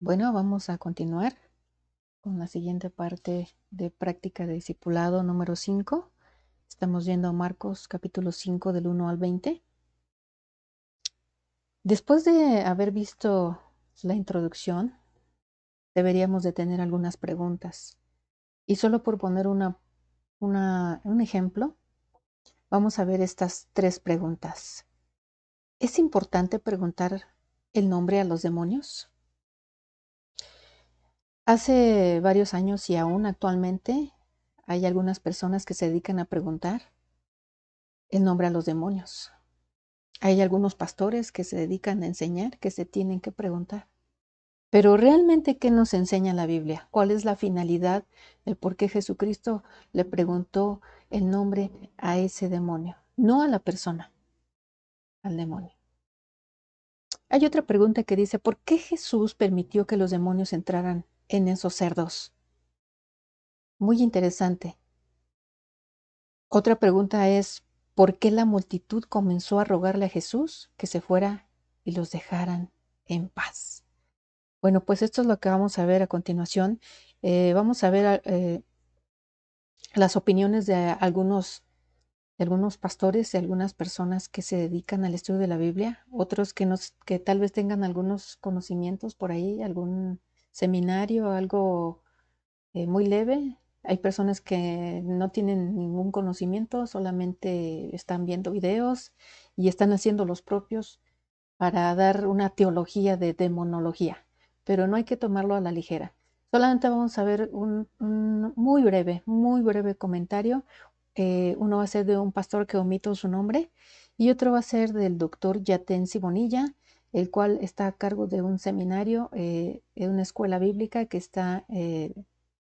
Bueno, vamos a continuar con la siguiente parte de práctica de discipulado número 5. Estamos viendo Marcos capítulo 5 del 1 al 20. Después de haber visto la introducción, deberíamos de tener algunas preguntas. Y solo por poner un ejemplo, vamos a ver estas 3 preguntas. ¿Es importante preguntar el nombre a los demonios? Hace varios años y aún actualmente hay algunas personas que se dedican a preguntar el nombre a los demonios. Hay algunos pastores que se dedican a enseñar que se tienen que preguntar. Pero realmente, ¿qué nos enseña la Biblia? ¿Cuál es la finalidad? El por qué Jesucristo le preguntó el nombre a ese demonio, no a la persona, al demonio. Hay otra pregunta que dice, ¿por qué Jesús permitió que los demonios entraran en esos cerdos? Muy interesante. Otra pregunta es, ¿por qué la multitud comenzó a rogarle a Jesús que se fuera y los dejaran en paz? Bueno, pues esto es lo que vamos a ver a continuación. Vamos a ver las opiniones de algunos pastores y algunas personas que se dedican al estudio de la Biblia, otros que tal vez tengan algunos conocimientos por ahí, algún seminario, algo muy leve. Hay personas que no tienen ningún conocimiento, solamente están viendo videos y están haciendo los propios para dar una teología de demonología, pero no hay que tomarlo a la ligera. Solamente vamos a ver un muy breve comentario. Uno va a ser de un pastor que omito su nombre y otro va a ser del doctor Yatensi Bonilla, el cual está a cargo de un seminario, en una escuela bíblica que está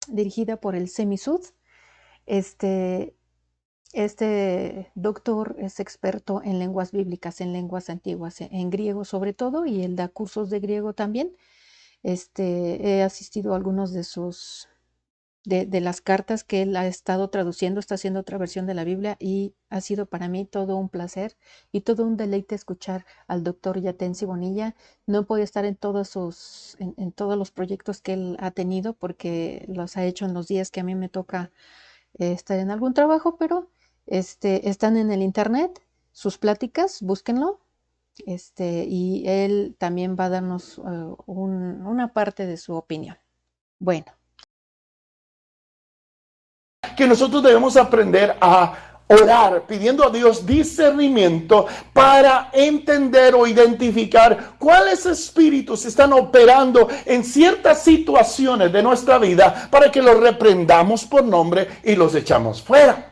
dirigida por el Semisud. Este doctor es experto en lenguas bíblicas, en lenguas antiguas, en griego sobre todo, y él da cursos de griego también. He asistido a algunos de las cartas que él ha estado traduciendo, está haciendo otra versión de la Biblia y ha sido para mí todo un placer y todo un deleite escuchar al doctor Yatensi Bonilla. No puede estar en todos los proyectos que él ha tenido porque los ha hecho en los días que a mí me toca estar en algún trabajo, pero están en el internet, sus pláticas, búsquenlo, y él también va a darnos una parte de su opinión. Bueno. Que nosotros debemos aprender a orar pidiendo a Dios discernimiento para entender o identificar cuáles espíritus están operando en ciertas situaciones de nuestra vida para que los reprendamos por nombre y los echamos fuera.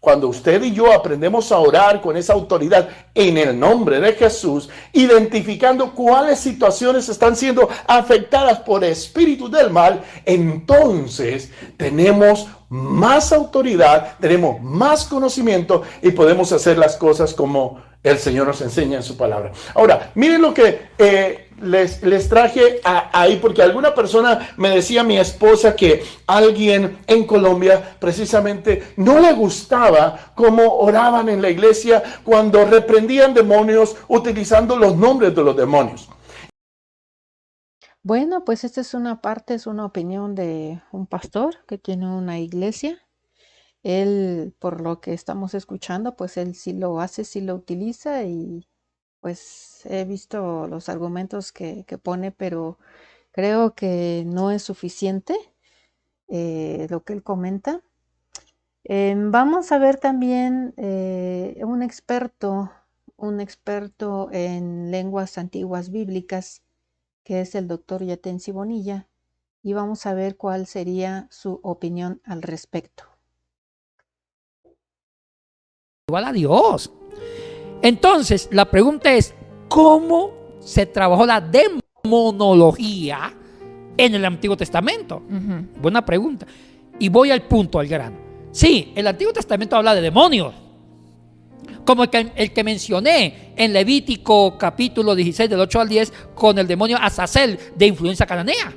Cuando usted y yo aprendemos a orar con esa autoridad en el nombre de Jesús, identificando cuáles situaciones están siendo afectadas por espíritus del mal, entonces tenemos más autoridad, tenemos más conocimiento y podemos hacer las cosas como el Señor nos enseña en su palabra. Ahora, miren lo que les traje ahí, porque alguna persona me decía, mi esposa, que alguien en Colombia precisamente no le gustaba cómo oraban en la iglesia cuando reprendían demonios utilizando los nombres de los demonios. Bueno, pues esta es una opinión de un pastor que tiene una iglesia. Él, por lo que estamos escuchando, pues él sí lo hace, sí lo utiliza y pues he visto los argumentos que pone, pero creo que no es suficiente lo que él comenta. Vamos a ver también un experto en lenguas antiguas bíblicas, que es el doctor Yatensi Bonilla, y vamos a ver cuál sería su opinión al respecto. Igual a Dios. Entonces, la pregunta es, ¿cómo se trabajó la demonología en el Antiguo Testamento? Buena pregunta. Y voy al punto, al grano. Sí, el Antiguo Testamento habla de demonios, como el que mencioné en Levítico capítulo 16 del 8 al 10 con el demonio Azazel de influencia cananea.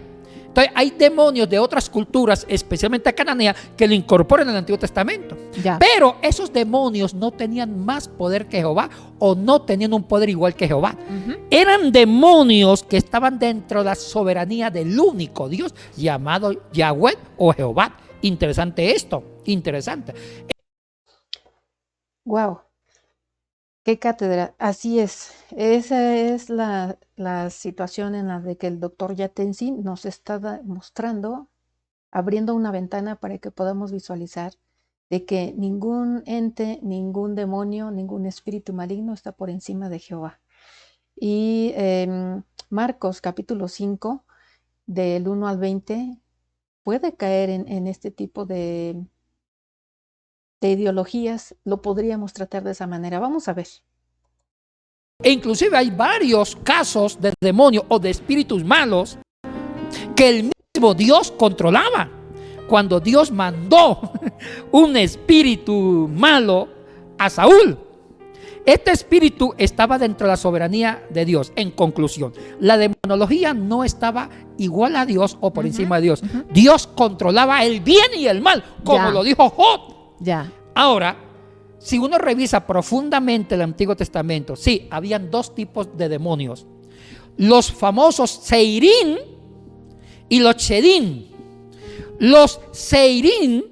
Entonces hay demonios de otras culturas, especialmente cananeas, que lo incorporan en el Antiguo Testamento. Ya. Pero esos demonios no tenían más poder que Jehová, o no tenían un poder igual que Jehová. Eran demonios que estaban dentro de la soberanía del único Dios llamado Yahweh o Jehová. Interesante esto, interesante. Wow, qué cátedra. Así es. Esa es la situación en la de que el doctor Yatensi nos está mostrando, abriendo una ventana para que podamos visualizar de que ningún ente, ningún demonio, ningún espíritu maligno está por encima de Jehová. Y Marcos capítulo 5, del 1 al 20, puede caer en este tipo de ideologías. Lo podríamos tratar de esa manera. Vamos a ver. E inclusive hay varios casos de demonios o de espíritus malos que el mismo Dios controlaba. Cuando Dios mandó un espíritu malo a Saúl, este espíritu estaba dentro de la soberanía de Dios. En conclusión, la demonología no estaba igual a Dios o por encima de Dios. Dios controlaba el bien y el mal, como lo dijo Job. Ya. Ahora, si uno revisa profundamente el Antiguo Testamento, sí, habían dos tipos de demonios. Los famosos Seirín y los Chedín. Los Seirín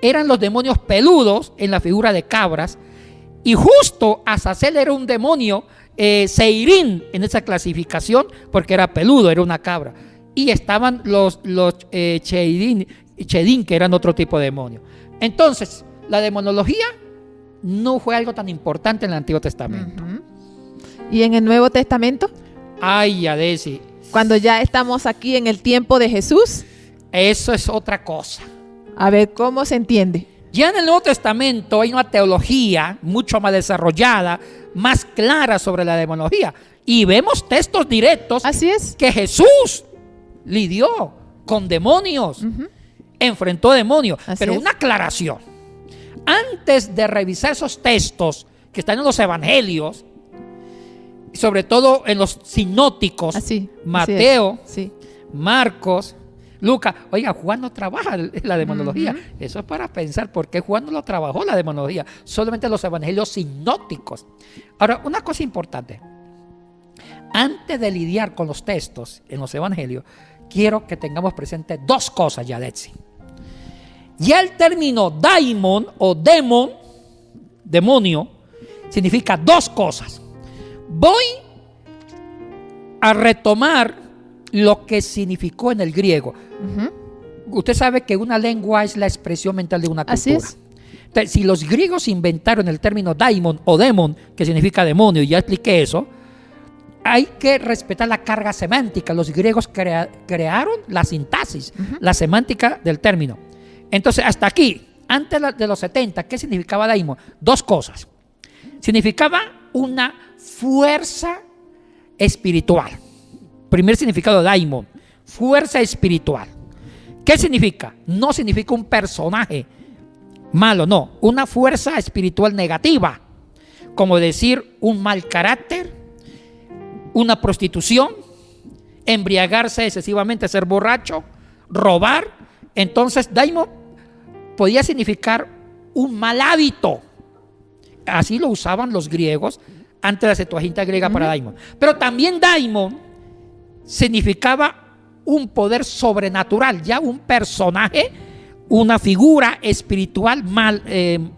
eran los demonios peludos en la figura de cabras, y justo Azazel era un demonio Seirín en esa clasificación porque era peludo, era una cabra. Y estaban los Chedín, que eran otro tipo de demonio. Entonces, la demonología no fue algo tan importante en el Antiguo Testamento. ¿Y en el Nuevo Testamento? Ay, Adesi. Cuando ya estamos aquí en el tiempo de Jesús. Eso es otra cosa. A ver, ¿cómo se entiende? Ya en el Nuevo Testamento hay una teología mucho más desarrollada, más clara sobre la demonología. Y vemos textos directos. Así es. Que Jesús lidió con demonios, enfrentó demonios. Así pero es. una aclaración. Antes de revisar esos textos que están en los evangelios, sobre todo en los sinópticos, Mateo, sí. Marcos, Lucas. Oiga, Juan no trabaja la demonología. Eso es para pensar por qué Juan no lo trabajó la demonología. Solamente los evangelios sinópticos. Ahora, una cosa importante. Antes de lidiar con los textos en los evangelios, quiero que tengamos presente dos cosas, Yadetsi. Ya el término daimon o demon, demonio, significa dos cosas. Voy a retomar lo que significó en el griego. Usted sabe que una lengua es la expresión mental de una cultura. Así es. Entonces, si los griegos inventaron el término daimon o demon, que significa demonio, y ya expliqué eso, hay que respetar la carga semántica. Los griegos crearon la sintaxis, la semántica del término. Entonces, hasta aquí, antes de los 70, ¿qué significaba daimon? Dos cosas. Significaba una fuerza espiritual. Primer significado de daimon, fuerza espiritual. ¿Qué significa? No significa un personaje malo, no. Una fuerza espiritual negativa, como decir un mal carácter, una prostitución, embriagarse excesivamente, ser borracho, robar. Entonces, daimon podía significar un mal hábito. Así lo usaban los griegos antes de la Septuaginta griega para daimon. Pero también daimon significaba un poder sobrenatural, ya un personaje, una figura espiritual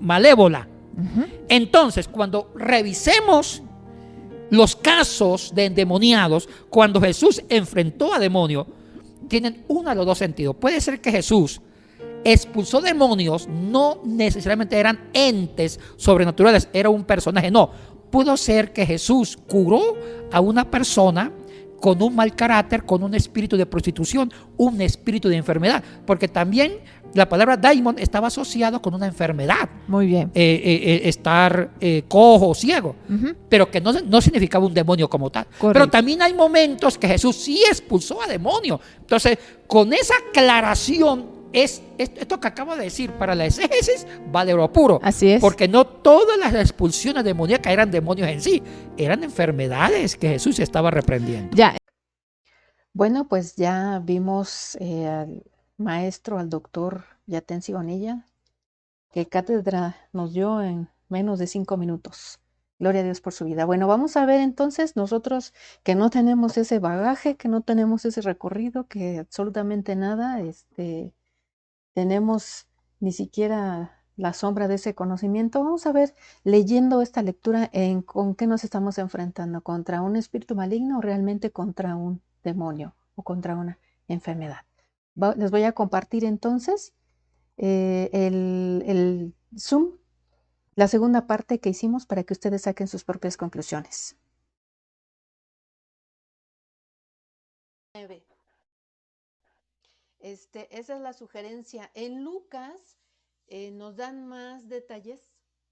malévola. Entonces, cuando revisemos los casos de endemoniados, cuando Jesús enfrentó a demonios, tienen uno de los dos sentidos. Puede ser que Jesús expulsó demonios, no necesariamente eran entes sobrenaturales, era un personaje, no. Pudo ser que Jesús curó a una persona con un mal carácter, con un espíritu de prostitución, un espíritu de enfermedad, porque también la palabra daimon estaba asociado con una enfermedad. Muy bien. Estar cojo o ciego, pero que no significaba un demonio como tal. Correcto. Pero también hay momentos que Jesús sí expulsó a demonios. Entonces, con esa aclaración, esto que acabo de decir para la exégesis vale oro puro. Así es. Porque no todas las expulsiones demoníacas eran demonios en sí, eran enfermedades que Jesús estaba reprendiendo. Ya. Bueno, pues ya vimos al maestro, al doctor Yatensi Bonilla, que cátedra nos dio en menos de 5 minutos. Gloria a Dios por su vida. Bueno, vamos a ver entonces nosotros que no tenemos ese bagaje, que no tenemos ese recorrido, que absolutamente nada, tenemos ni siquiera la sombra de ese conocimiento. Vamos a ver, leyendo esta lectura, con qué nos estamos enfrentando, contra un espíritu maligno o realmente contra un demonio o contra una enfermedad. Les voy a compartir entonces el Zoom, la segunda parte que hicimos para que ustedes saquen sus propias conclusiones. Esa es la sugerencia. En Lucas nos dan más detalles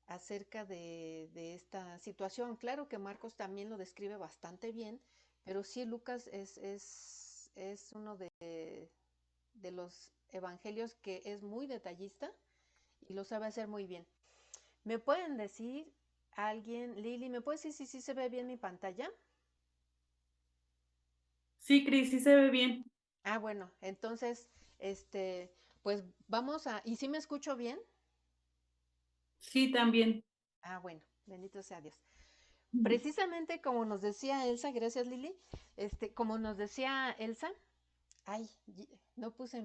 acerca de esta situación. Claro que Marcos también lo describe bastante bien, pero sí Lucas es uno de los evangelios que es muy detallista y lo sabe hacer muy bien. ¿Me pueden decir alguien, Lili, me puedes decir si se ve bien mi pantalla? Sí, Cris, sí se ve bien. Ah, bueno, entonces, pues vamos ¿y si me escucho bien? Sí, también. Ah, bueno, bendito sea Dios. Precisamente como nos decía Elsa, gracias Lili, como nos decía Elsa, ay, no puse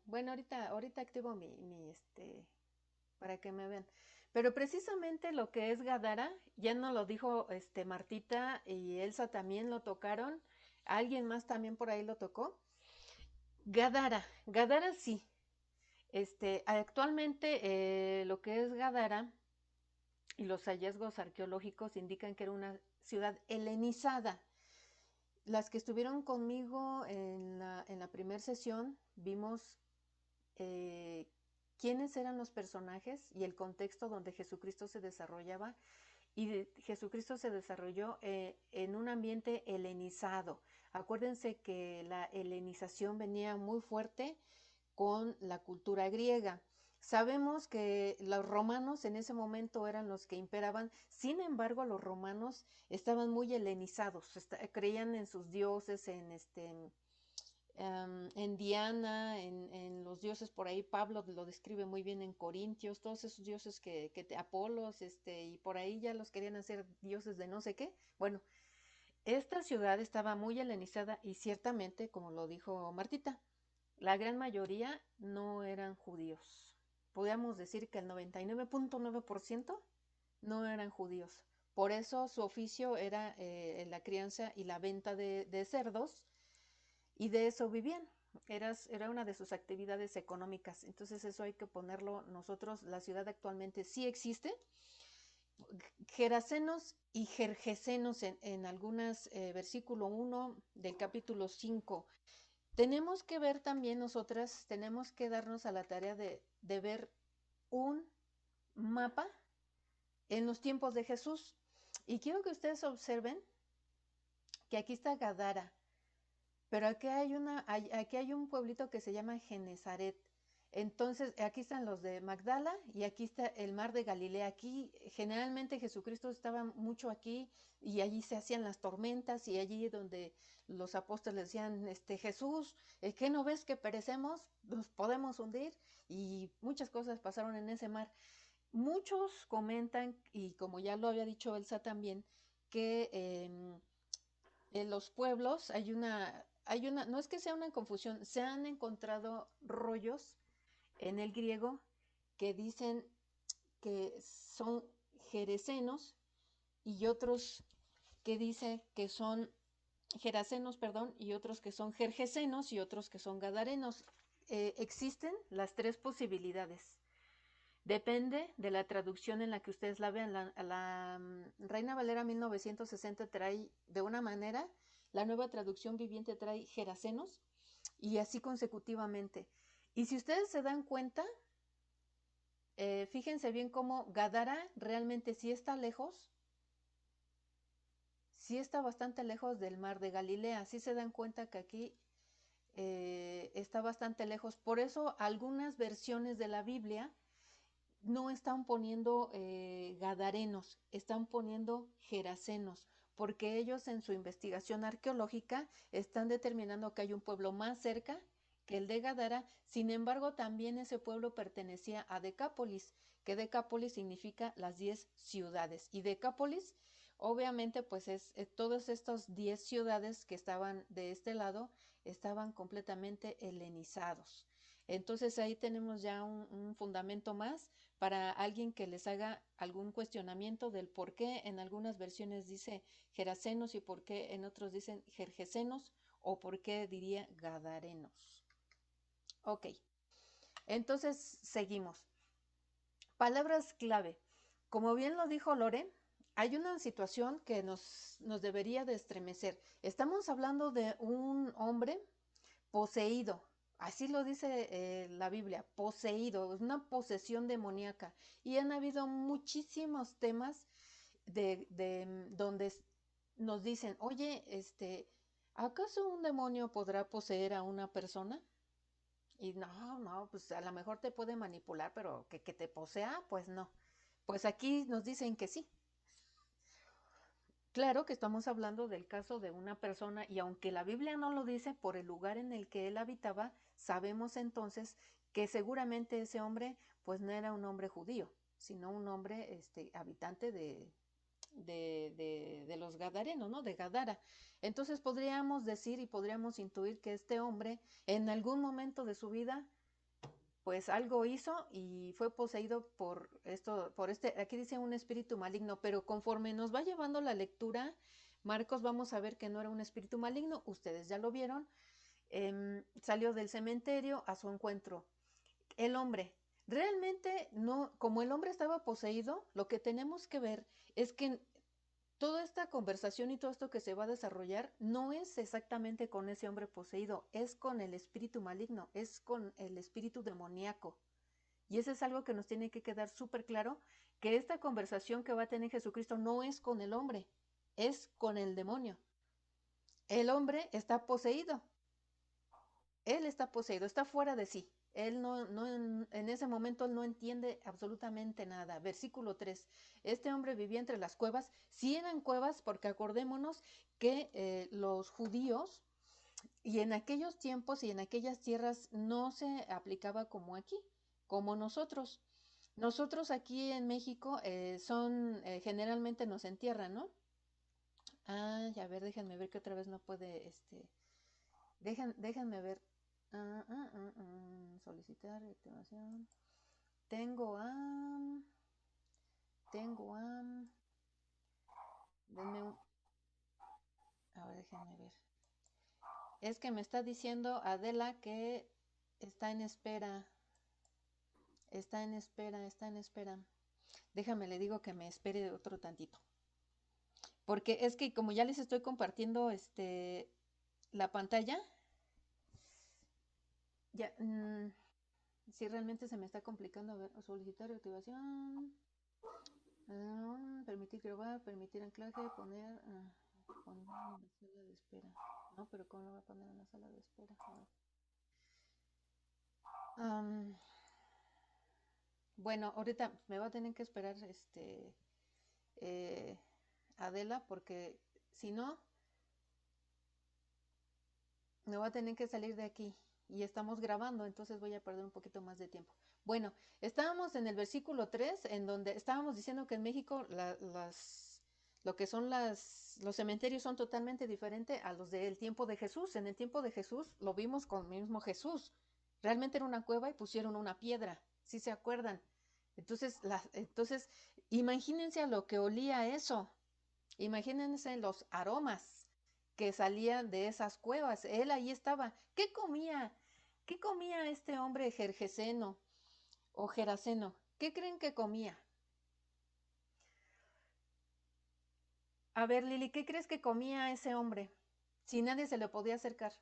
bueno, ahorita activo para que me vean. Pero precisamente lo que es Gadara, ya nos lo dijo Martita y Elsa también lo tocaron, alguien más también por ahí lo tocó. Gadara sí. Actualmente lo que es Gadara y los hallazgos arqueológicos indican que era una ciudad helenizada. Las que estuvieron conmigo en la primera sesión vimos quiénes eran los personajes y el contexto donde Jesucristo se desarrollaba. Y Jesucristo se desarrolló en un ambiente helenizado. Acuérdense que la helenización venía muy fuerte con la cultura griega. Sabemos que los romanos en ese momento eran los que imperaban, sin embargo los romanos estaban muy helenizados, creían en sus dioses, en Diana, en los dioses por ahí. Pablo lo describe muy bien en Corintios, todos esos dioses Apolos, y por ahí ya los querían hacer dioses de no sé qué. Bueno, esta ciudad estaba muy helenizada y ciertamente, como lo dijo Martita, la gran mayoría no eran judíos. Podríamos decir que el 99.9% no eran judíos. Por eso su oficio era la crianza y la venta de cerdos, y de eso vivían. Era una de sus actividades económicas. Entonces eso hay que ponerlo nosotros. La ciudad actualmente sí existe. Gerasenos y Gergesenos en algunas, versículo 1 del capítulo 5. Tenemos que ver también nosotras, tenemos que darnos a la tarea de ver un mapa en los tiempos de Jesús. Y quiero que ustedes observen que aquí está Gadara, pero aquí hay un pueblito que se llama Genezaret. Entonces, aquí están los de Magdala y aquí está el mar de Galilea. Aquí, generalmente Jesucristo estaba mucho aquí y allí se hacían las tormentas y allí donde los apóstoles decían, Jesús, ¿qué no ves que perecemos? Nos podemos hundir, y muchas cosas pasaron en ese mar. Muchos comentan, y como ya lo había dicho Elsa también, que en los pueblos no es que sea una confusión, se han encontrado rollos en el griego que dicen que son gerecenos y otros que dicen que son gerasenos, perdón, y otros que son gergesenos y otros que son gadarenos. Existen las tres posibilidades. Depende de la traducción en la que ustedes la vean. La Reina Valera 1960 trae de una manera, la Nueva Traducción Viviente trae gerasenos, y así consecutivamente. Y si ustedes se dan cuenta, fíjense bien cómo Gadara realmente sí está lejos, sí está bastante lejos del mar de Galilea. Sí se dan cuenta que aquí está bastante lejos. Por eso algunas versiones de la Biblia no están poniendo gadarenos, están poniendo gerasenos, porque ellos en su investigación arqueológica están determinando que hay un pueblo más cerca que el de Gadara. Sin embargo, también ese pueblo pertenecía a Decápolis, que Decápolis significa las 10 ciudades. Y Decápolis, obviamente, pues todos estos 10 ciudades que estaban de este lado estaban completamente helenizados. Entonces ahí tenemos ya un fundamento más para alguien que les haga algún cuestionamiento del por qué en algunas versiones dice gerasenos y por qué en otros dicen gergesenos o por qué diría gadarenos. Ok, entonces seguimos. Palabras clave. Como bien lo dijo Lore, hay una situación que nos debería de estremecer. Estamos hablando de un hombre poseído. Así lo dice la Biblia, poseído, es una posesión demoníaca. Y han habido muchísimos temas donde nos dicen, oye, ¿acaso un demonio podrá poseer a una persona? Y no, pues a lo mejor te puede manipular, pero que te posea, pues no. Pues aquí nos dicen que sí. Claro que estamos hablando del caso de una persona y aunque la Biblia no lo dice, por el lugar en el que él habitaba, sabemos entonces que seguramente ese hombre pues no era un hombre judío, sino un hombre habitante de los gadarenos, ¿no? De Gadara. Entonces podríamos decir y podríamos intuir que este hombre en algún momento de su vida pues algo hizo y fue poseído por aquí dice un espíritu maligno, pero conforme nos va llevando la lectura, Marcos, vamos a ver que no era un espíritu maligno, ustedes ya lo vieron, salió del cementerio a su encuentro. El hombre, realmente no, como el hombre estaba poseído, lo que tenemos que ver es que toda esta conversación y todo esto que se va a desarrollar no es exactamente con ese hombre poseído, es con el espíritu maligno, es con el espíritu demoníaco. Y eso es algo que nos tiene que quedar súper claro, que esta conversación que va a tener Jesucristo no es con el hombre, es con el demonio. El hombre está poseído, él está poseído, está fuera de sí. Él en ese momento él no entiende absolutamente nada. Versículo 3. Este hombre vivía entre las cuevas. Sí eran cuevas porque acordémonos que los judíos y en aquellos tiempos y en aquellas tierras no se aplicaba como aquí, como nosotros. Nosotros aquí en México generalmente nos entierran, ¿no? A ver, déjenme ver que otra vez no puede, déjenme ver. Solicitar activación. Tengo a. Tengo a. Denme un. A ver, déjenme ver. Es que me está diciendo Adela que está en espera. Está en espera, está en espera. Déjame, le digo que me espere otro tantito. Porque es que como ya les estoy compartiendo la pantalla, ya, si realmente se me está complicando, a ver, solicitar activación, permitir grabar, permitir anclaje, poner en la sala de espera. No, pero ¿cómo lo voy a poner en la sala de espera? Bueno, ahorita me va a tener que esperar eh, Adela, porque si no, me voy a tener que salir de aquí y estamos grabando, entonces voy a perder un poquito más de tiempo. Bueno, estábamos en el versículo 3, en donde estábamos diciendo que en México lo que son los cementerios son totalmente diferentes a los del tiempo de Jesús. En el tiempo de Jesús lo vimos con el mismo Jesús. Realmente era una cueva y pusieron una piedra, ¿sí se acuerdan? Entonces, imagínense a lo que olía eso. Imagínense los aromas que salían de esas cuevas. Él ahí estaba. ¿Qué comía? ¿Qué comía este hombre gergeseno o geraseno? ¿Qué creen que comía? A ver, Lili, ¿qué crees que comía ese hombre? Si nadie se le podía acercar.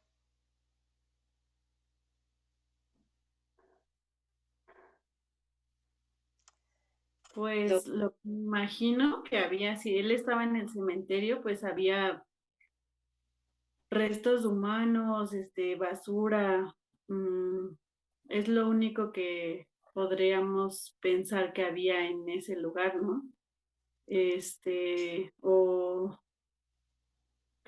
Pues lo que imagino que había, si él estaba en el cementerio, pues había restos humanos, basura. Es lo único que podríamos pensar que había en ese lugar, ¿no? O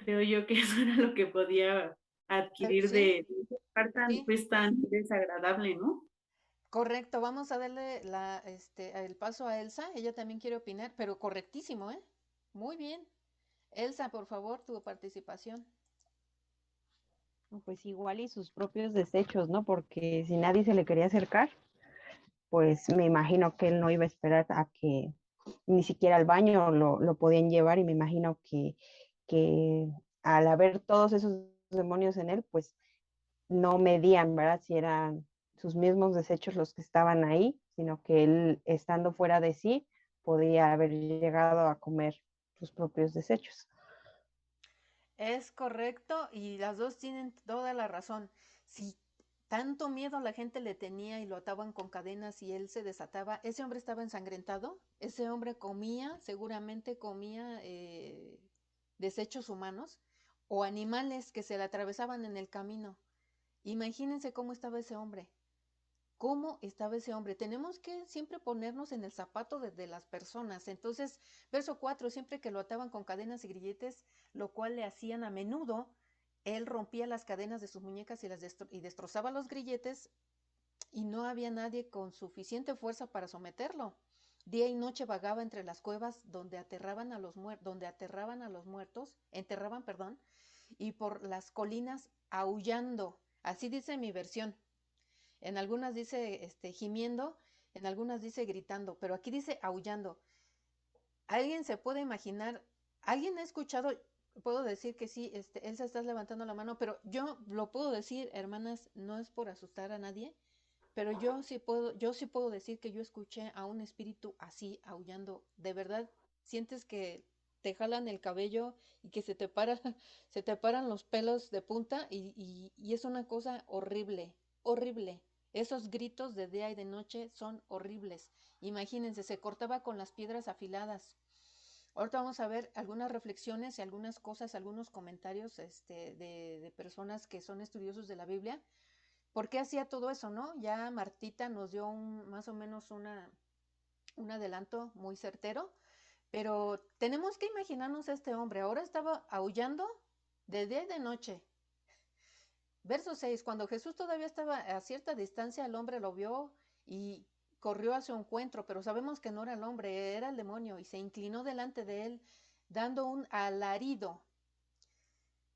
creo yo que eso era lo que podía adquirir Sí, de ese lugar tan, sí, pues, tan desagradable, ¿no? correcto. Vamos a darle el paso a Elsa. Ella también quiere opinar, pero correctísimo, ¿eh? Muy bien. Elsa, por favor, tu participación. No, pues igual y sus propios desechos, ¿no? Porque si nadie se le quería acercar, pues me imagino que él no iba a esperar a que ni siquiera al baño lo podían llevar y me imagino que al haber todos esos demonios en él, pues no medían, ¿verdad? Si eran sus mismos desechos los que estaban ahí, sino que él, estando fuera de sí, podía haber llegado a comer sus propios desechos. Es correcto y las dos tienen toda la razón. Si tanto miedo la gente le tenía y lo ataban con cadenas y él se desataba, ese hombre estaba ensangrentado, ese hombre comía, seguramente comía desechos humanos o animales que se le atravesaban en el camino. Imagínense cómo estaba ese hombre. ¿Cómo estaba ese hombre? Tenemos que siempre ponernos en el zapato de las personas. Entonces, verso 4, siempre que lo ataban con cadenas y grilletes, lo cual le hacían a menudo, él rompía las cadenas de sus muñecas y destrozaba los grilletes y no había nadie con suficiente fuerza para someterlo. Día y noche vagaba entre las cuevas donde aterraban a los muertos, enterraban, perdón, y por las colinas aullando. Así dice mi versión. En algunas dice gimiendo, en algunas dice gritando, pero aquí dice aullando. ¿Alguien se puede imaginar? ¿Alguien ha escuchado? Puedo decir que sí, Elsa estás levantando la mano, pero yo lo puedo decir, hermanas, no es por asustar a nadie, pero yo sí puedo decir que yo escuché a un espíritu así aullando. De verdad, sientes que te jalan el cabello y que se te paran los pelos de punta y es una cosa horrible, horrible. Esos gritos de día y de noche son horribles. Imagínense, se cortaba con las piedras afiladas. Ahorita vamos a ver algunas reflexiones y algunas cosas, algunos comentarios de personas que son estudiosos de la Biblia. ¿Por qué hacía todo eso, no? Ya Martita nos dio más o menos un adelanto muy certero, pero tenemos que imaginarnos a este hombre. Ahora estaba aullando de día y de noche. Verso 6, cuando Jesús todavía estaba a cierta distancia, el hombre lo vio y corrió a su encuentro, pero sabemos que no era el hombre, era el demonio, y se inclinó delante de él, dando un alarido.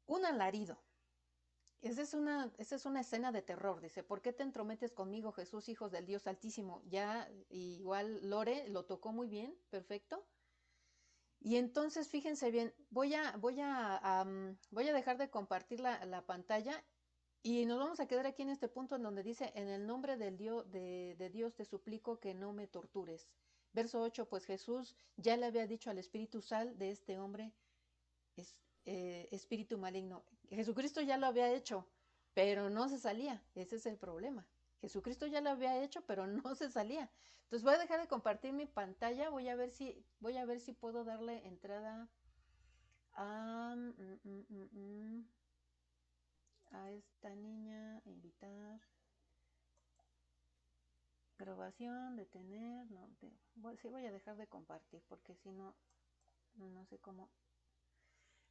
Un alarido. Esa es una escena de terror, dice, ¿por qué te entrometes conmigo, Jesús, hijo del Dios Altísimo? Ya igual Lore lo tocó muy bien, perfecto. Y entonces fíjense bien, voy a dejar de compartir la pantalla y nos vamos a quedar aquí en este punto en donde dice, en el nombre de Dios te suplico que no me tortures. Verso 8, pues Jesús ya le había dicho al espíritu, sal de este hombre, espíritu maligno. Jesucristo ya lo había hecho, pero no se salía. Ese es el problema. Jesucristo ya lo había hecho, pero no se salía. Entonces voy a dejar de compartir mi pantalla. Voy a ver si puedo darle entrada a, a esta niña, invitar, grabación, detener. No, sí voy a dejar de compartir porque si no, no sé cómo.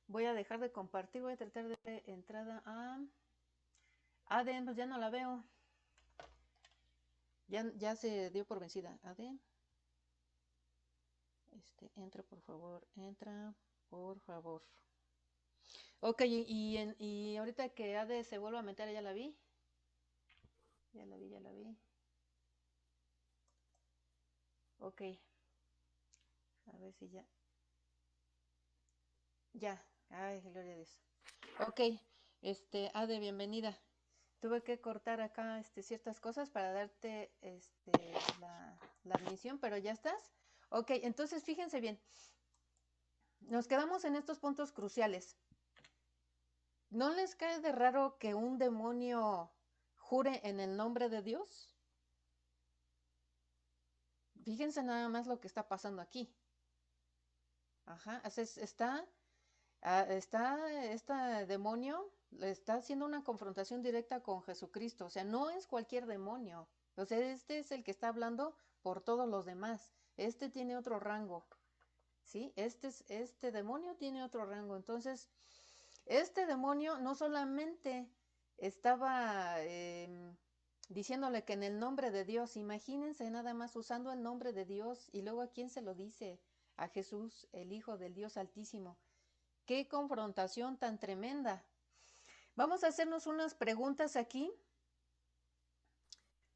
Voy a dejar de compartir. Voy a tratar de darle entrada a Aden, pues ya no la veo. Ya se dio por vencida. Aden. Entra, por favor. Entra, por favor. Ok, y ahorita que Ade se vuelva a meter, ya la vi. Ya la vi, ya la vi. Ok. A ver si ya. Ya. Ay, gloria a Dios. Ok. Ade, bienvenida. Tuve que cortar acá ciertas cosas para darte la admisión, pero ya estás. Ok, entonces fíjense bien. Nos quedamos en estos puntos cruciales. ¿No les cae de raro que un demonio jure en el nombre de Dios? Fíjense nada más lo que está pasando aquí. Ajá, este demonio le está haciendo una confrontación directa con Jesucristo. O sea, no es cualquier demonio. O sea, este es el que está hablando por todos los demás. Este tiene otro rango. ¿Sí? Este demonio tiene otro rango. Entonces, Este demonio no solamente estaba diciéndole que en el nombre de Dios, imagínense nada más usando el nombre de Dios y luego a quién se lo dice, a Jesús, el Hijo del Dios Altísimo. ¡Qué confrontación tan tremenda! Vamos a hacernos unas preguntas aquí.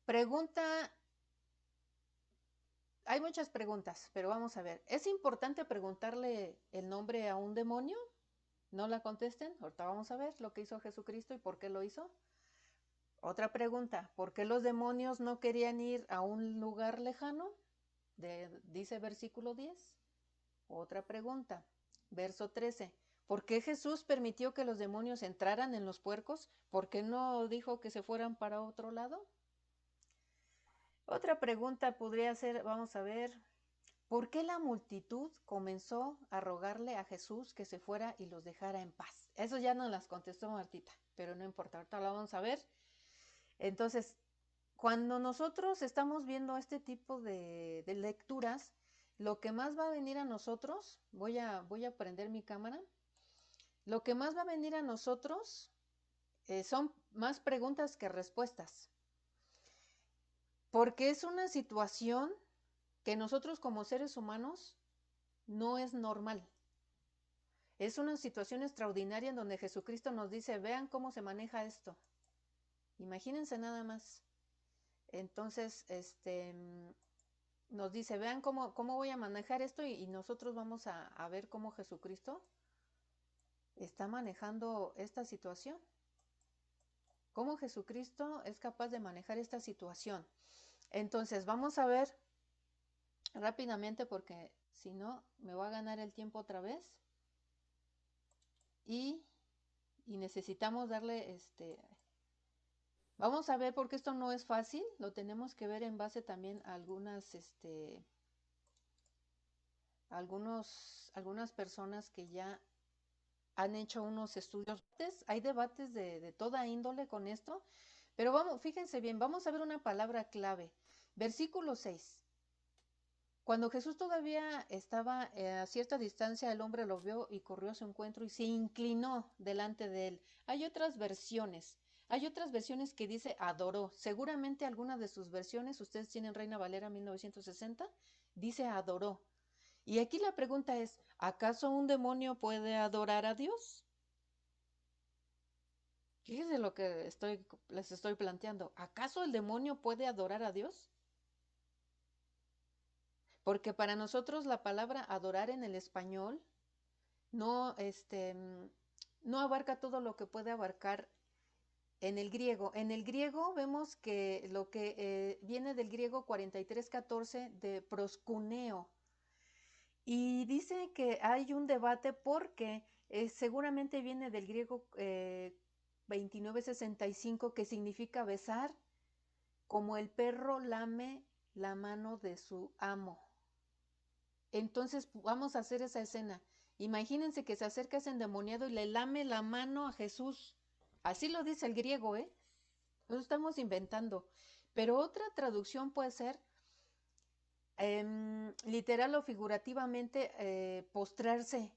Pregunta, hay muchas preguntas, pero vamos a ver. ¿Es importante preguntarle el nombre a un demonio? No la contesten, ahorita vamos a ver lo que hizo Jesucristo y por qué lo hizo. Otra pregunta, ¿por qué los demonios no querían ir a un lugar lejano? Dice versículo 10. Otra pregunta, verso 13. ¿Por qué Jesús permitió que los demonios entraran en los puercos? ¿Por qué no dijo que se fueran para otro lado? Otra pregunta podría ser, vamos a ver, ¿por qué la multitud comenzó a rogarle a Jesús que se fuera y los dejara en paz? Eso ya nos las contestó Martita, pero no importa, ahorita la vamos a ver. Entonces, cuando nosotros estamos viendo este tipo de lecturas, lo que más va a venir a nosotros, voy a prender mi cámara, lo que más va a venir a nosotros son más preguntas que respuestas, porque es una situación que nosotros como seres humanos no es normal. Es una situación extraordinaria en donde Jesucristo nos dice, vean cómo se maneja esto. Imagínense nada más. Entonces, nos dice, vean cómo voy a manejar esto y nosotros vamos a ver cómo Jesucristo está manejando esta situación. Cómo Jesucristo es capaz de manejar esta situación. Entonces, vamos a ver rápidamente porque si no, me va a ganar el tiempo otra vez. Y necesitamos darle vamos a ver porque esto no es fácil, lo tenemos que ver en base también a algunas personas que ya han hecho unos estudios. Hay debates de toda índole con esto, pero vamos, fíjense bien, vamos a ver una palabra clave. Versículo 6. Cuando Jesús todavía estaba a cierta distancia, el hombre lo vio y corrió a su encuentro y se inclinó delante de él. Hay otras versiones que dice adoró. Seguramente algunas de sus versiones, ustedes tienen Reina Valera 1960, dice adoró. Y aquí la pregunta es, ¿acaso un demonio puede adorar a Dios? Fíjense lo que les estoy planteando. ¿Acaso el demonio puede adorar a Dios? Porque para nosotros la palabra adorar en el español no, no abarca todo lo que puede abarcar en el griego. En el griego vemos que lo que viene del griego 4314 de proskuneo. Y dice que hay un debate porque seguramente viene del griego 2965 que significa besar, como el perro lame la mano de su amo. Entonces vamos a hacer esa escena. Imagínense que se acerca ese endemoniado y le lame la mano a Jesús. Así lo dice el griego, ¿eh? Lo estamos inventando. Pero otra traducción puede ser literal o figurativamente postrarse,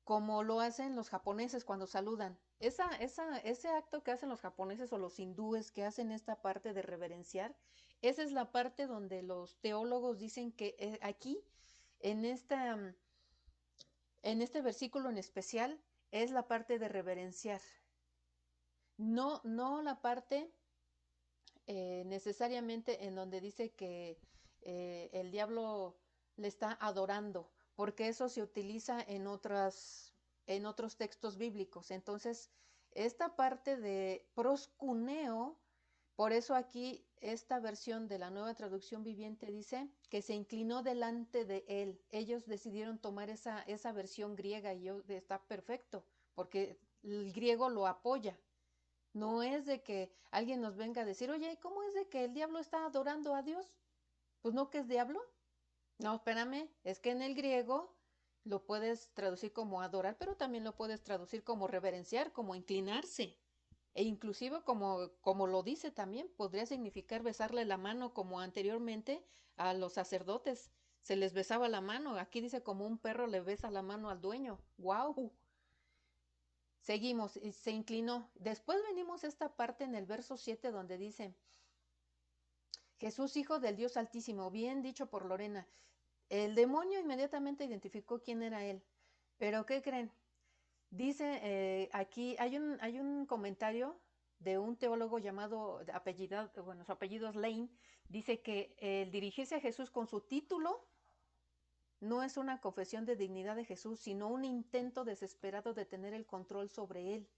como lo hacen los japoneses cuando saludan. Ese acto que hacen los japoneses o los hindúes que hacen esta parte de reverenciar, esa es la parte donde los teólogos dicen que aquí, en este versículo en especial, es la parte de reverenciar. No la parte necesariamente en donde dice que el diablo le está adorando, porque eso se utiliza en otros textos bíblicos. Entonces, esta parte de proscuneo, por eso aquí esta versión de la Nueva Traducción Viviente dice que se inclinó delante de él. Ellos decidieron tomar esa versión griega y está perfecto, porque el griego lo apoya. No es de que alguien nos venga a decir, oye, ¿cómo es de que el diablo está adorando a Dios? Pues no, que es diablo. No, espérame, es que en el griego lo puedes traducir como adorar, pero también lo puedes traducir como reverenciar, como inclinarse. E inclusive como lo dice también, podría significar besarle la mano como anteriormente a los sacerdotes. Se les besaba la mano. Aquí dice como un perro le besa la mano al dueño. ¡Wow! Seguimos, y se inclinó. Después venimos a esta parte en el verso 7 donde dice, Jesús, hijo del Dios Altísimo, bien dicho por Lorena. El demonio inmediatamente identificó quién era él. Pero ¿qué creen? Dice aquí, hay un comentario de un teólogo llamado, bueno, su apellido es Lane, dice que el dirigirse a Jesús con su título no es una confesión de dignidad de Jesús, sino un intento desesperado de tener el control sobre él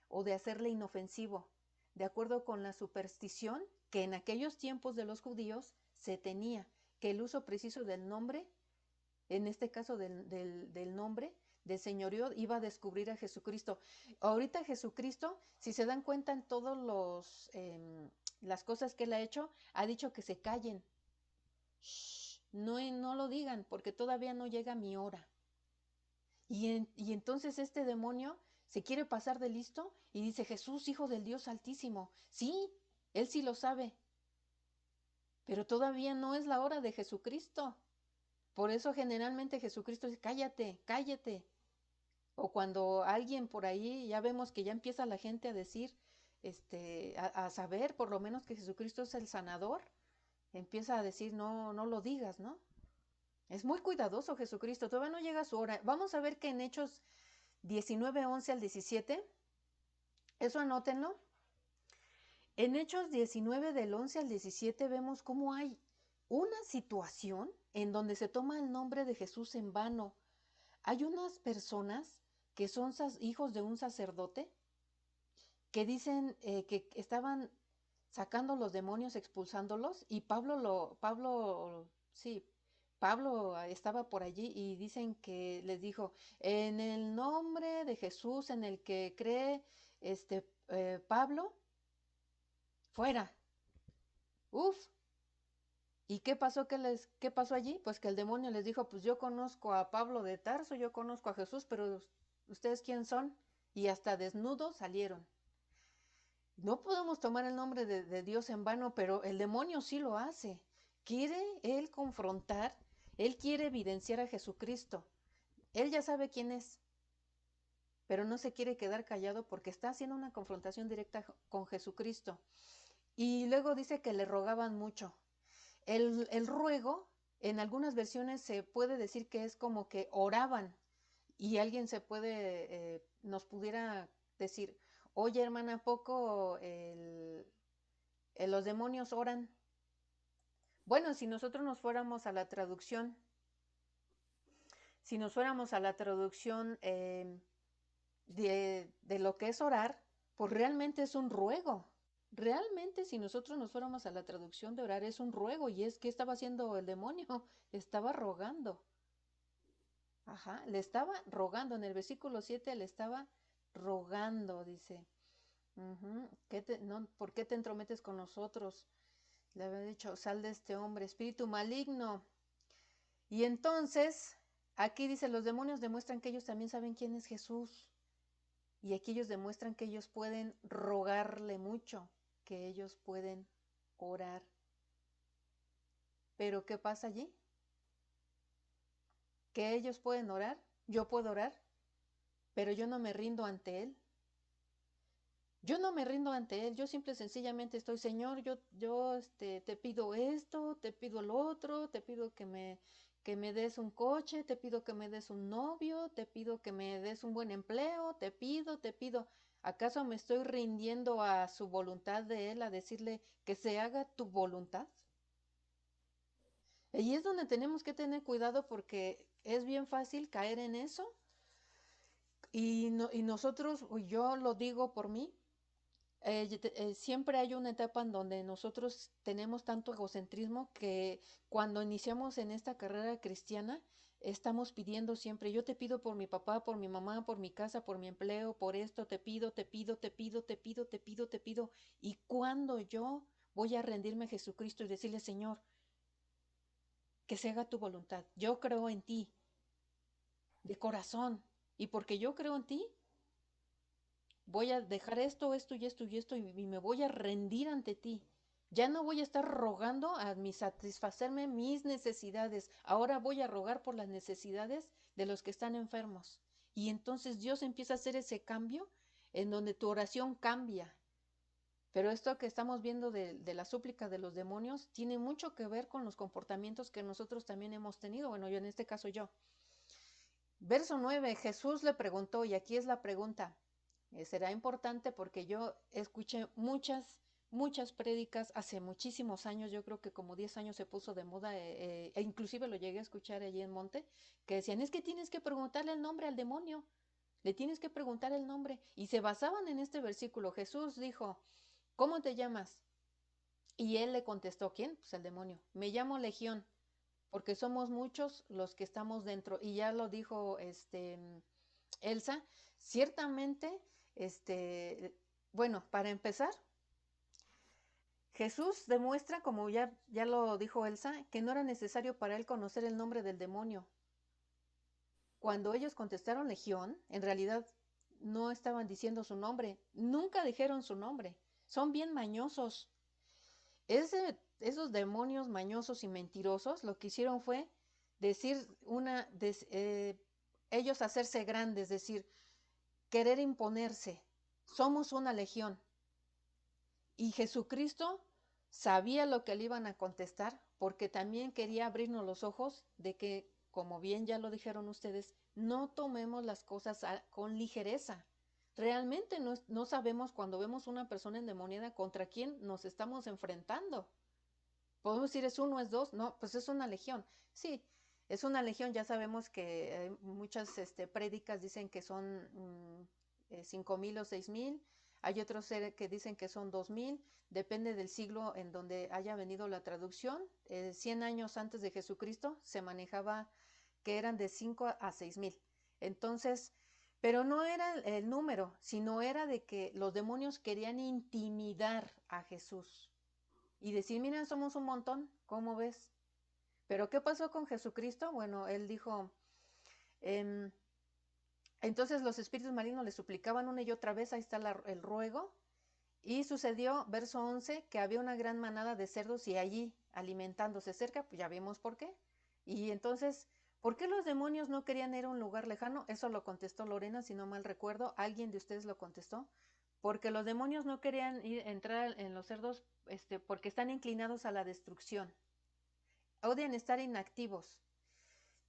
o de hacerle inofensivo, de acuerdo con la superstición que en aquellos tiempos de los judíos se tenía, que el uso preciso del nombre, en este caso del nombre, del señorío, iba a descubrir a Jesucristo. Ahorita Jesucristo, si se dan cuenta en todas las cosas que él ha hecho, ha dicho que se callen. Shh, no lo digan, porque todavía no llega mi hora. Y entonces este demonio se quiere pasar de listo y dice, Jesús, hijo del Dios Altísimo. Sí, él sí lo sabe, pero todavía no es la hora de Jesucristo. Por eso generalmente Jesucristo dice, cállate, cállate. O cuando alguien por ahí, ya vemos que ya empieza la gente a decir, a saber por lo menos que Jesucristo es el sanador, empieza a decir, no, no lo digas, ¿no? Es muy cuidadoso Jesucristo, todavía no llega su hora. Vamos a ver que en Hechos 19, 11 al 17, eso anótenlo. En Hechos 19 del 11 al 17 vemos cómo hay una situación en donde se toma el nombre de Jesús en vano. Hay unas personas que son hijos de un sacerdote que dicen que estaban sacando los demonios, expulsándolos, y Pablo estaba por allí y dicen que les dijo, en el nombre de Jesús en el que cree Pablo, fuera. Uf. ¿Y qué pasó? ¿Qué pasó allí? Pues que el demonio les dijo, pues yo conozco a Pablo de Tarso, yo conozco a Jesús, pero ¿ustedes quién son? Y hasta desnudos salieron. No podemos tomar el nombre de Dios en vano, pero el demonio sí lo hace. Quiere él confrontar, él quiere evidenciar a Jesucristo. Él ya sabe quién es, pero no se quiere quedar callado porque está haciendo una confrontación directa con Jesucristo. Y luego dice que le rogaban mucho. El ruego, en algunas versiones se puede decir que es como que oraban y alguien nos pudiera decir, oye hermana, ¿a poco los demonios oran? Bueno, si nosotros nos fuéramos a la traducción, de lo que es orar, pues realmente es un ruego. Realmente, si nosotros nos fuéramos a la traducción de orar, es un ruego. Y es que estaba haciendo el demonio, estaba rogando. Ajá, le estaba rogando. En el versículo 7 le estaba rogando, dice. ¿Por qué te entrometes con nosotros? Le había dicho, sal de este hombre, espíritu maligno. Y entonces, aquí dice, los demonios demuestran que ellos también saben quién es Jesús. Y aquí ellos demuestran que ellos pueden rogarle mucho, que ellos pueden orar. Pero ¿qué pasa allí? Que ellos pueden orar, yo puedo orar, pero yo no me rindo ante Él. Yo no me rindo ante Él, yo simple y sencillamente estoy, Señor, te pido esto, te pido lo otro, te pido que me des un coche, te pido que me des un novio, te pido que me des un buen empleo, te pido. ¿Acaso me estoy rindiendo a su voluntad de Él, a decirle que se haga tu voluntad? Y es donde tenemos que tener cuidado porque es bien fácil caer en eso. Y nosotros, yo lo digo por mí, siempre hay una etapa en donde nosotros tenemos tanto egocentrismo que cuando iniciamos en esta carrera cristiana estamos pidiendo siempre, yo te pido por mi papá, por mi mamá, por mi casa, por mi empleo, por esto, te pido. ¿Y cuando yo voy a rendirme a Jesucristo y decirle, Señor, que se haga tu voluntad? Yo creo en ti, de corazón, y porque yo creo en ti, voy a dejar esto y me voy a rendir ante ti. Ya no voy a estar rogando a satisfacerme mis necesidades. Ahora voy a rogar por las necesidades de los que están enfermos. Y entonces Dios empieza a hacer ese cambio en donde tu oración cambia. Pero esto que estamos viendo de la súplica de los demonios tiene mucho que ver con los comportamientos que nosotros también hemos tenido. Bueno, yo en este caso yo. Verso 9, Jesús le preguntó, y aquí es la pregunta, será importante porque yo escuché muchas prédicas hace muchísimos años, yo creo que como 10 años se puso de moda, e inclusive lo llegué a escuchar allí en Monte, que decían, es que tienes que preguntarle el nombre al demonio, le tienes que preguntar el nombre, y se basaban en este versículo. Jesús dijo, ¿cómo te llamas? Y él le contestó, ¿quién? Pues el demonio, me llamo Legión, porque somos muchos los que estamos dentro, y ya lo dijo Elsa, ciertamente, bueno, para empezar, Jesús demuestra, como ya lo dijo Elsa, que no era necesario para él conocer el nombre del demonio. Cuando ellos contestaron Legión, en realidad no estaban diciendo su nombre, nunca dijeron su nombre, son bien mañosos. Esos demonios mañosos y mentirosos lo que hicieron fue decir ellos hacerse grandes, decir, querer imponerse. Somos una legión. Y Jesucristo sabía lo que le iban a contestar, porque también quería abrirnos los ojos de que, como bien ya lo dijeron ustedes, no tomemos las cosas con ligereza. Realmente no sabemos cuando vemos una persona endemoniada contra quién nos estamos enfrentando. Podemos decir es uno, es dos, no, pues es una legión. Sí, es una legión, ya sabemos que muchas prédicas dicen que son 5,000 o 6,000, hay otros que dicen que son 2,000, depende del siglo en donde haya venido la traducción. 100 años antes de Jesucristo se manejaba que eran de 5 a 6,000. Entonces, pero no era el número, sino era de que los demonios querían intimidar a Jesús y decir, miren, somos un montón, ¿cómo ves? Pero ¿qué pasó con Jesucristo? Bueno, él dijo, entonces los espíritus malignos le suplicaban una y otra vez, ahí está el ruego, y sucedió, verso 11, que había una gran manada de cerdos y allí alimentándose cerca, pues ya vimos por qué. Y entonces, ¿por qué los demonios no querían ir a un lugar lejano? Eso lo contestó Lorena, si no mal recuerdo, alguien de ustedes lo contestó. Porque los demonios no querían entrar en los cerdos porque están inclinados a la destrucción. Odian estar inactivos.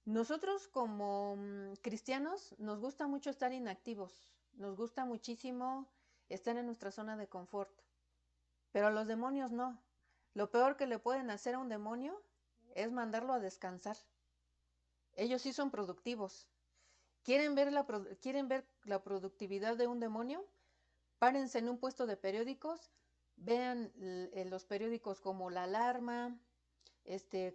Nosotros como cristianos nos gusta mucho estar inactivos. Nos gusta muchísimo estar en nuestra zona de confort. Pero a los demonios no. Lo peor que le pueden hacer a un demonio es mandarlo a descansar. Ellos sí son productivos. ¿Quieren ver la productividad de un demonio? Párense en un puesto de periódicos, vean los periódicos como La Alarma,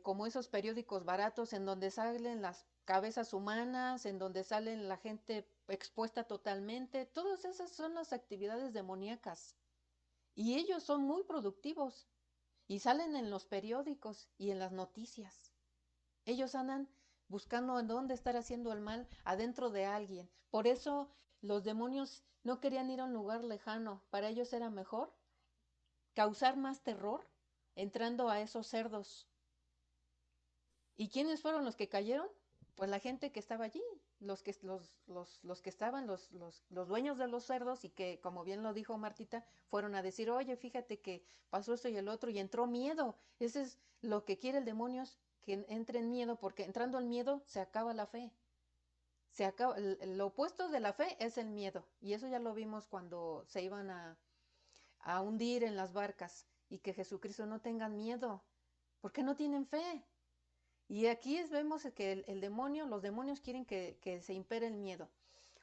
como esos periódicos baratos en donde salen las cabezas humanas, en donde salen la gente expuesta totalmente. Todas esas son las actividades demoníacas. Y ellos son muy productivos y salen en los periódicos y en las noticias. Ellos andan buscando en dónde estar haciendo el mal adentro de alguien. Por eso los demonios no querían ir a un lugar lejano. Para ellos era mejor causar más terror entrando a esos cerdos. ¿Y quiénes fueron los que cayeron? Pues la gente que estaba allí, los que estaban, los dueños de los cerdos y que, como bien lo dijo Martita, fueron a decir, oye, fíjate que pasó esto y el otro, y entró miedo. Ese es lo que quiere el demonio, es que entre en miedo, porque entrando el miedo se acaba la fe. Lo opuesto de la fe es el miedo, y eso ya lo vimos cuando se iban a hundir en las barcas, y que Jesucristo no tengan miedo, porque no tienen fe. Y aquí vemos que los demonios quieren que se impere el miedo.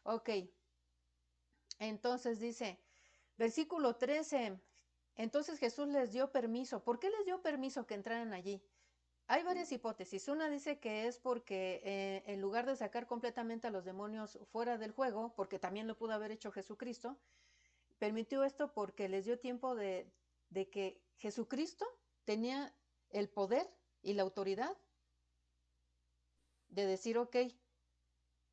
Ok, entonces dice, versículo 13, entonces Jesús les dio permiso. ¿Por qué les dio permiso que entraran allí? Hay varias hipótesis. Una dice que es porque en lugar de sacar completamente a los demonios fuera del juego, porque también lo pudo haber hecho Jesucristo, permitió esto porque les dio tiempo de que Jesucristo tenía el poder y la autoridad de decir, ok,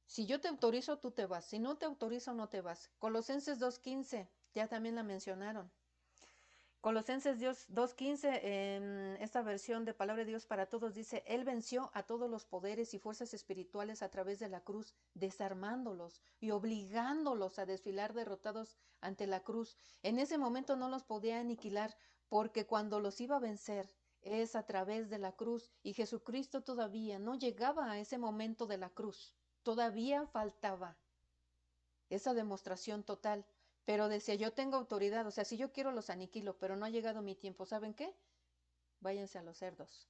si yo te autorizo, tú te vas. Si no te autorizo, no te vas. Colosenses 2:15, ya también la mencionaron. Colosenses 2:15, en esta versión de Palabra de Dios para Todos, dice, Él venció a todos los poderes y fuerzas espirituales a través de la cruz, desarmándolos y obligándolos a desfilar derrotados ante la cruz. En ese momento no los podía aniquilar, porque cuando los iba a vencer es a través de la cruz, y Jesucristo todavía no llegaba a ese momento de la cruz. Todavía faltaba esa demostración total. Pero decía, yo tengo autoridad, o sea, si yo quiero los aniquilo, pero no ha llegado mi tiempo, ¿saben qué? Váyanse a los cerdos.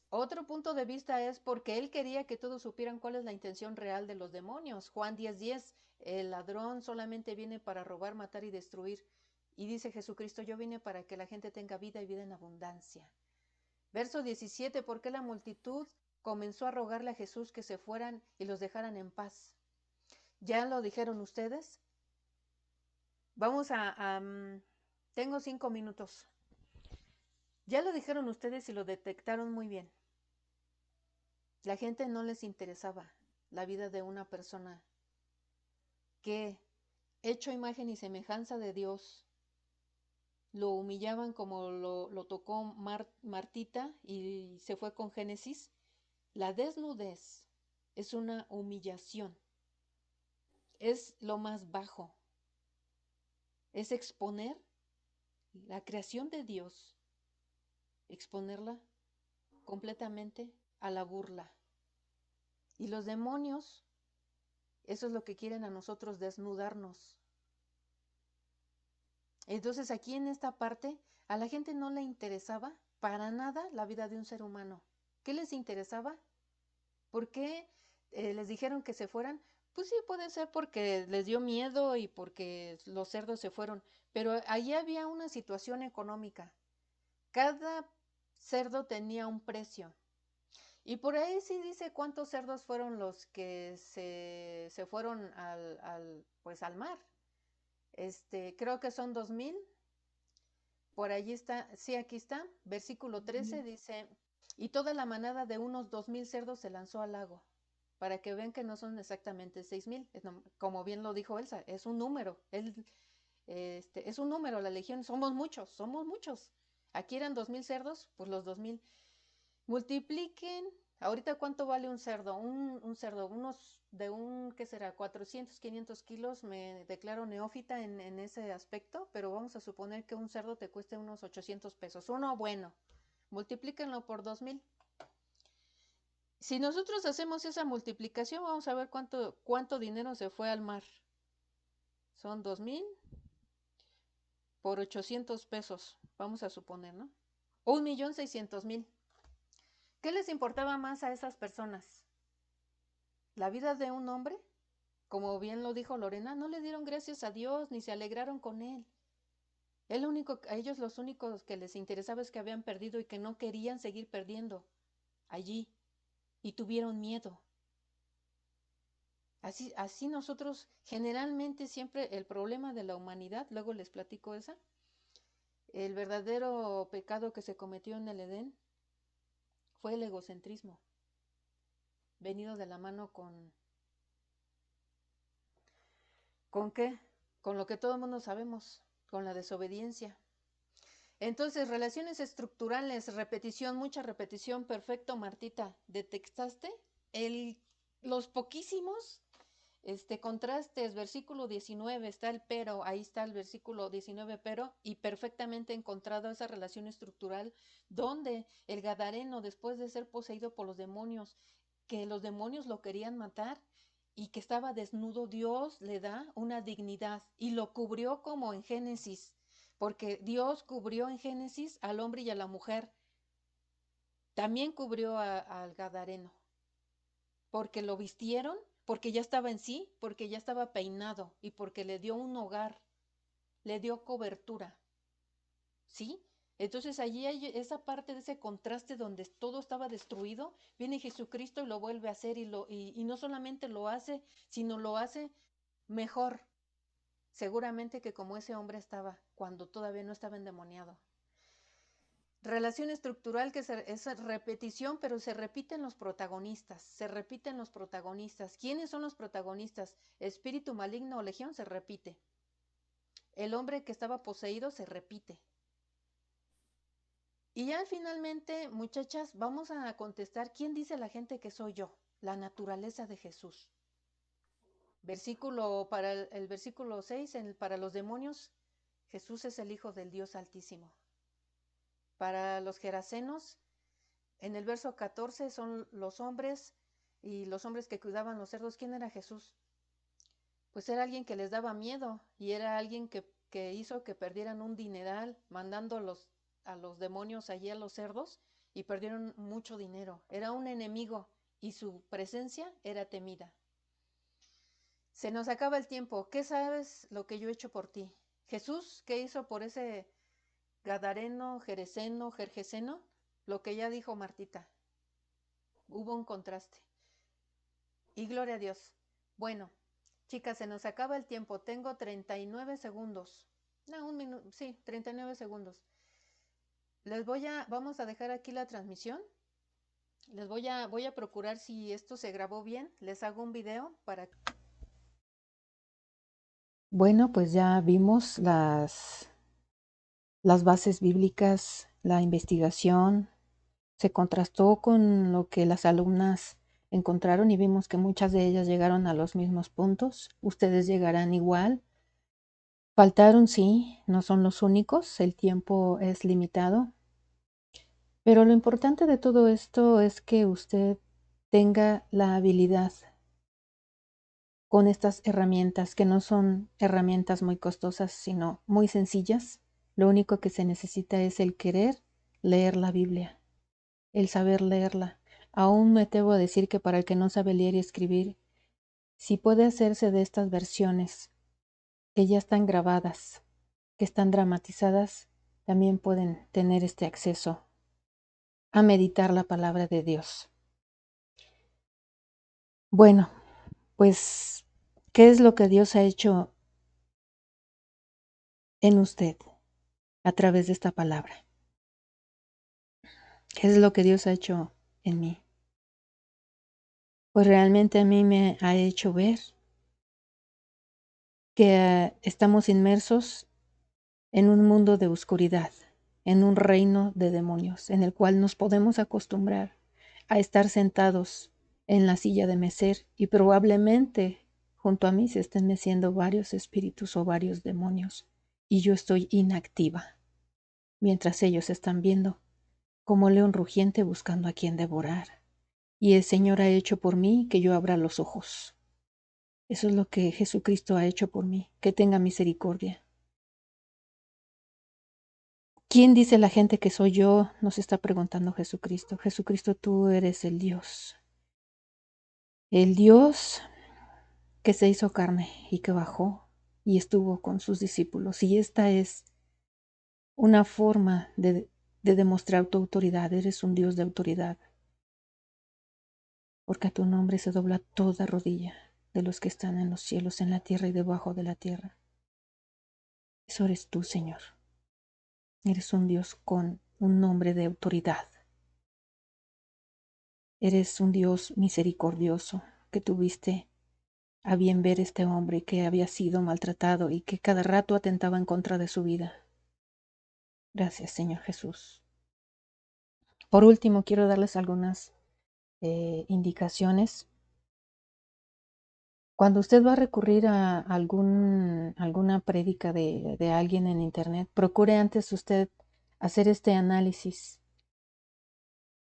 Otro punto de vista es porque él quería que todos supieran cuál es la intención real de los demonios. Juan 10:10, el ladrón solamente viene para robar, matar y destruir. Y dice Jesucristo, yo vine para que la gente tenga vida y vida en abundancia. Verso 17, ¿por qué la multitud comenzó a rogarle a Jesús que se fueran y los dejaran en paz? ¿Ya lo dijeron ustedes? Vamos tengo 5 minutos. Ya lo dijeron ustedes y lo detectaron muy bien. La gente no les interesaba la vida de una persona que, hecho imagen y semejanza de Dios, lo humillaban como lo tocó Martita y se fue con Génesis. La desnudez es una humillación, es lo más bajo, es exponer la creación de Dios, exponerla completamente a la burla. Y los demonios, eso es lo que quieren a nosotros, desnudarnos. Entonces aquí en esta parte, a la gente no le interesaba para nada la vida de un ser humano. ¿Qué les interesaba? ¿Por qué les dijeron que se fueran? Pues sí, puede ser porque les dio miedo y porque los cerdos se fueron, pero allí había una situación económica. Cada cerdo tenía un precio. Y por ahí sí dice cuántos cerdos fueron los que se fueron pues al mar. Creo que son 2000. Por allí está, sí, aquí está, versículo 13 dice, y toda la manada de unos 2000 cerdos se lanzó al lago, para que vean que no son exactamente 6000, como bien lo dijo Elsa, es un número, es un número, la legión, somos muchos, somos muchos. Aquí eran 2000 cerdos, pues los 2000. Multipliquen, ahorita cuánto vale un cerdo, un cerdo, ¿qué será? 400, 500 kilos, me declaro neófita en ese aspecto, pero vamos a suponer que un cerdo te cueste unos 800 pesos, uno bueno, multiplíquenlo por 2000. Si nosotros hacemos esa multiplicación, vamos a ver cuánto dinero se fue al mar. Son 2000 por 800 pesos, vamos a suponer, ¿no? 1.600.000. ¿Qué les importaba más a esas personas? ¿La vida de un hombre? Como bien lo dijo Lorena, no le dieron gracias a Dios ni se alegraron con él. A ellos los únicos que les interesaba es que habían perdido y que no querían seguir perdiendo allí y tuvieron miedo. Así nosotros generalmente siempre el problema de la humanidad, luego les platico el verdadero pecado que se cometió en el Edén fue el egocentrismo, venido de la mano ¿con qué? Con lo que todo el mundo sabemos, con la desobediencia. Entonces, relaciones estructurales, repetición, mucha repetición, perfecto, Martita. ¿Detectaste? Los poquísimos contrastes, versículo 19, está el pero, ahí está el versículo 19, pero, y perfectamente encontrado esa relación estructural donde el gadareno, después de ser poseído por los demonios, que los demonios lo querían matar y que estaba desnudo, Dios le da una dignidad y lo cubrió como en Génesis, porque Dios cubrió en Génesis al hombre y a la mujer, también cubrió al gadareno, porque lo vistieron, porque ya estaba en sí, porque ya estaba peinado y porque le dio un hogar, le dio cobertura, ¿sí? Entonces allí hay esa parte de ese contraste donde todo estaba destruido, viene Jesucristo y lo vuelve a hacer y no solamente lo hace, sino lo hace mejor, seguramente que como ese hombre estaba cuando todavía no estaba endemoniado. Relación estructural que es repetición, pero se repiten los protagonistas, se repiten los protagonistas. ¿Quiénes son los protagonistas? Espíritu maligno o legión se repite. el hombre que estaba poseído se repite. Y ya finalmente, muchachas, vamos a contestar, ¿quién dice la gente que soy yo? La naturaleza de Jesús. Para el versículo 6, para los demonios, Jesús es el Hijo del Dios Altísimo. Para los gerasenos, en el verso 14 son los hombres, y los hombres que cuidaban los cerdos. ¿Quién era Jesús? Pues era alguien que les daba miedo, y era alguien que hizo que perdieran un dineral mandando a los demonios allí a los cerdos, y perdieron mucho dinero. Era un enemigo y su presencia era temida. Se nos acaba el tiempo. ¿Qué sabes lo que yo he hecho por ti? Jesús, ¿qué hizo por ese gadareno, gereseno, gergeseno? Lo que ya dijo Martita. Hubo un contraste. Y gloria a Dios. Bueno, chicas, se nos acaba el tiempo. Tengo 39 segundos. No, un minuto. Sí, 39 segundos. Vamos a dejar aquí la transmisión. Voy a procurar, si esto se grabó bien, les hago un video para... Bueno, pues ya vimos las bases bíblicas, la investigación, se contrastó con lo que las alumnas encontraron y vimos que muchas de ellas llegaron a los mismos puntos. Ustedes llegarán igual. Faltaron, sí, no son los únicos, el tiempo es limitado. Pero lo importante de todo esto es que usted tenga la habilidad con estas herramientas, que no son herramientas muy costosas, sino muy sencillas. Lo único que se necesita es el querer leer la Biblia, el saber leerla. Aún me atrevo a decir que para el que no sabe leer y escribir, si puede hacerse de estas versiones que ya están grabadas, que están dramatizadas, también pueden tener este acceso a meditar la palabra de Dios. Bueno, pues, ¿qué es lo que Dios ha hecho en usted a través de esta palabra? ¿Qué es lo que Dios ha hecho en mí? Pues realmente a mí me ha hecho ver que estamos inmersos en un mundo de oscuridad, en un reino de demonios, en el cual nos podemos acostumbrar a estar sentados en la silla de mecer, y probablemente junto a mí se estén meciendo varios espíritus o varios demonios, y yo estoy inactiva, mientras ellos están viendo como león rugiente buscando a quien devorar. Y el Señor ha hecho por mí que yo abra los ojos. Eso es lo que Jesucristo ha hecho por mí, que tenga misericordia. ¿Quién dice la gente que soy yo? Nos está preguntando Jesucristo. Jesucristo, tú eres el Dios que se hizo carne y que bajó y estuvo con sus discípulos. Y esta es una forma de demostrar tu autoridad. Eres un Dios de autoridad, porque a tu nombre se dobla toda rodilla de los que están en los cielos, en la tierra y debajo de la tierra. Eso eres tú, Señor. Eres un Dios con un nombre de autoridad. Eres un Dios misericordioso, que tuviste a bien ver este hombre que había sido maltratado y que cada rato atentaba en contra de su vida. Gracias, Señor Jesús. Por último, quiero darles algunas indicaciones. Cuando usted va a recurrir a alguna prédica de alguien en internet, procure antes usted hacer este análisis,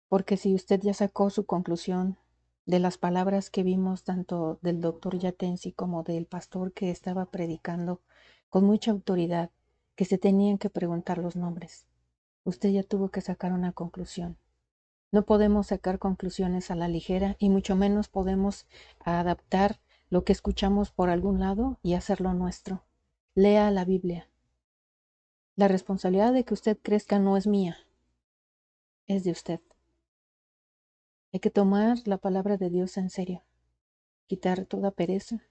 porque si usted ya sacó su conclusión de las palabras que vimos tanto del doctor Yatensi como del pastor que estaba predicando con mucha autoridad, que se tenían que preguntar los nombres, usted ya tuvo que sacar una conclusión. No podemos sacar conclusiones a la ligera, y mucho menos podemos adaptar lo que escuchamos por algún lado y hacerlo nuestro. Lea la Biblia. La responsabilidad de que usted crezca no es mía, es de usted. Hay que tomar la palabra de Dios en serio, quitar toda pereza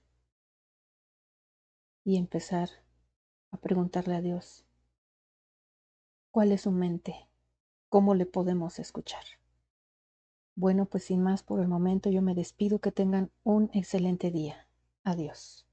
y empezar a preguntarle a Dios, ¿cuál es su mente? ¿Cómo le podemos escuchar? Bueno, pues sin más por el momento yo me despido. Que tengan un excelente día. Adiós.